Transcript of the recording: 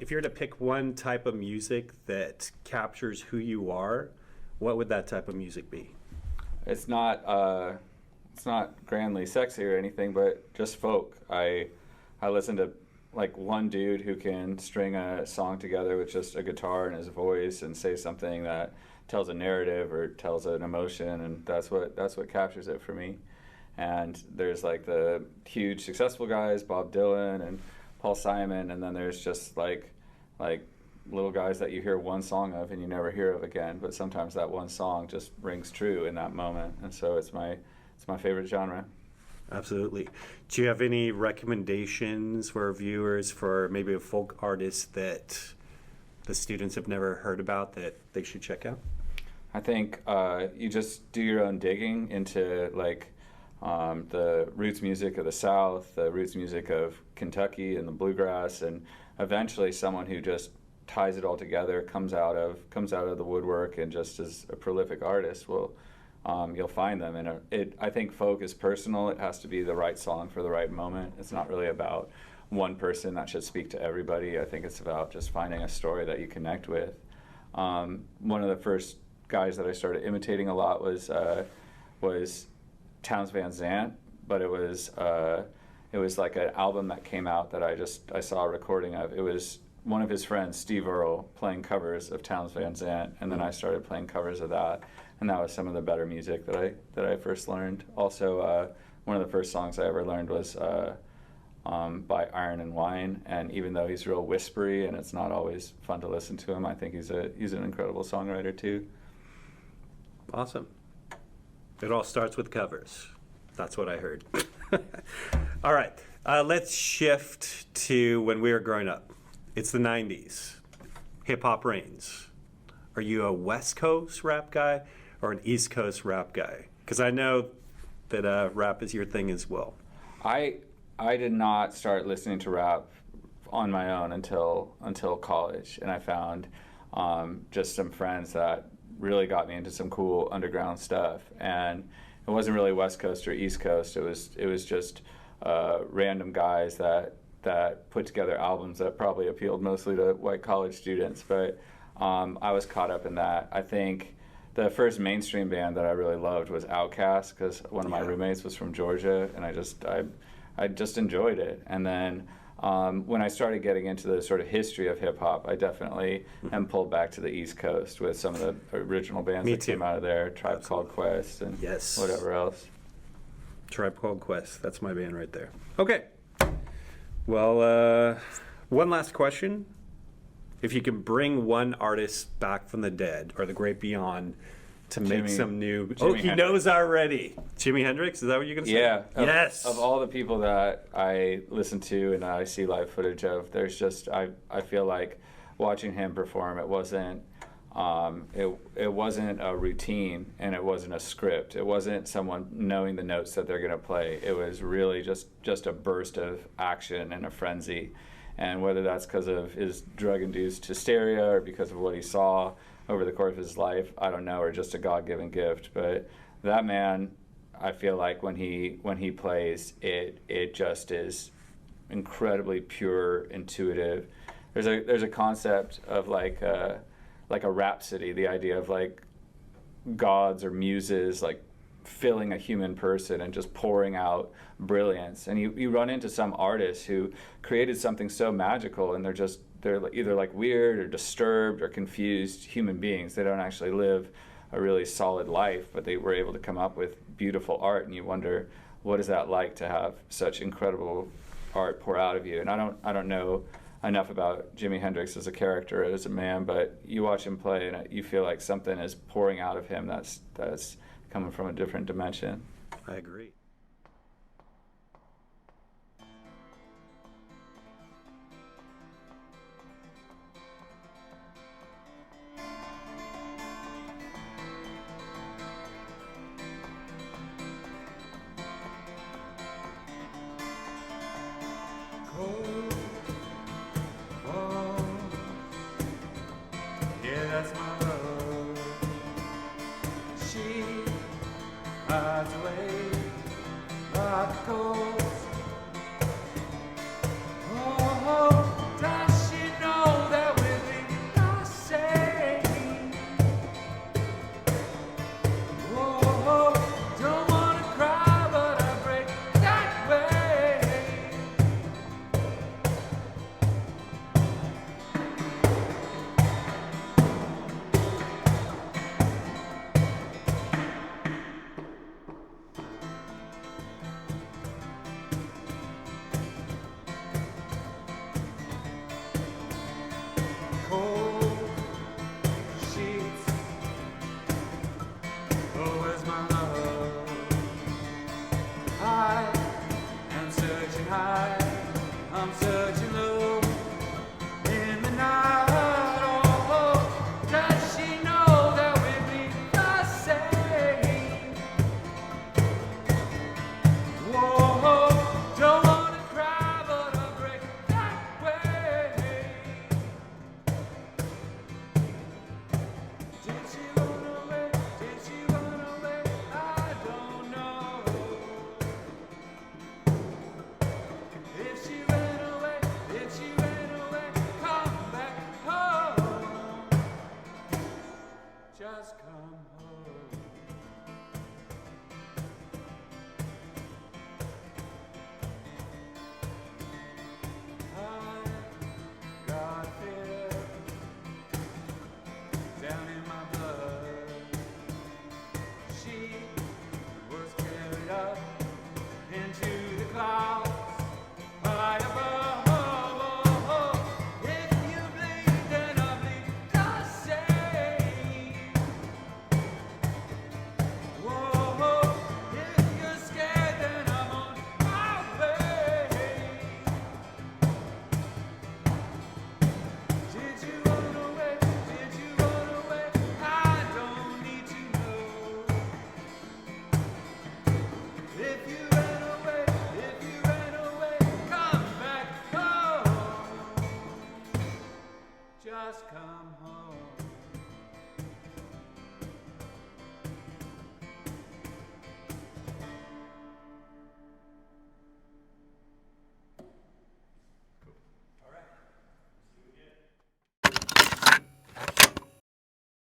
if you were to pick one type of music that captures who you are, what would that type of music be? It's not grandly sexy or anything, but just folk. I listen to like one dude who can string a song together with just a guitar and his voice and say something that tells a narrative or tells an emotion, and that's what captures it for me. And there's like the huge successful guys, Bob Dylan and Paul Simon, and then there's just like little guys that you hear one song of and you never hear of again, but sometimes that one song just rings true in that moment, and so it's my favorite genre. Absolutely. Do you have any recommendations for viewers for maybe a folk artist that the students have never heard about that they should check out? I think you just do your own digging into like the roots music of the South, the roots music of Kentucky and the bluegrass, and eventually someone who just ties it all together comes out of the woodwork and just is a prolific artist will you'll find them. And I think folk is personal. It has to be the right song for the right moment. It's not really about one person that should speak to everybody. I think it's about just finding a story that you connect with. One of the first guys that I started imitating a lot was Townes Van Zandt, but it was like an album that came out that I saw a recording of. It was one of his friends, Steve Earle, playing covers of Townes Van Zandt, and then I started playing covers of that, and that was some of the better music that I first learned. Also, one of the first songs I ever learned was by Iron and Wine, and even though he's real whispery and it's not always fun to listen to him, I think he's an incredible songwriter too. Awesome. It all starts with covers. That's what I heard. All right, let's shift to when we were growing up. It's the 90s. Hip-hop reigns. Are you a West Coast rap guy or an East Coast rap guy? Because I know that rap is your thing as well. I did not start listening to rap on my own until college, and I found just some friends that really got me into some cool underground stuff. And it wasn't really West Coast or East Coast. It was just random guys that put together albums that probably appealed mostly to white college students. But I was caught up in that. I think the first mainstream band that I really loved was Outkast, because one of my roommates was from Georgia, and I just enjoyed it. And then when I started getting into the sort of history of hip hop, I definitely am pulled back to the East Coast with some of the original bands that came out of there, Tribe Called Quest and whatever else. Tribe Called Quest, that's my band right there. Okay. Well, one last question. If you can bring one artist back from the dead or the great beyond to make some new... Jimi Hendrix. Knows already. Jimi Hendrix? Is that what you're going to say? Yeah. Yes. Of all the people that I listen to and I see live footage of, there's just... I feel like watching him perform, it wasn't a routine and it wasn't a script. It wasn't someone knowing the notes that they're going to play. It was really just a burst of action and a frenzy. And whether that's because of his drug-induced hysteria or because of what he saw over the course of his life, I don't know, or just a God-given gift. But that man, I feel like when he plays, it just is incredibly pure, intuitive. There's a concept of like a rhapsody, the idea of like gods or muses like filling a human person and just pouring out brilliance. And you run into some artists who created something so magical, and they're either like weird or disturbed or confused human beings. They don't actually live a really solid life, but they were able to come up with beautiful art, and you wonder, what is that like to have such incredible art pour out of you? And I don't know enough about Jimi Hendrix as a character, as a man, but you watch him play and you feel like something is pouring out of him that's coming from a different dimension. I agree. That's my love. She hides away comes a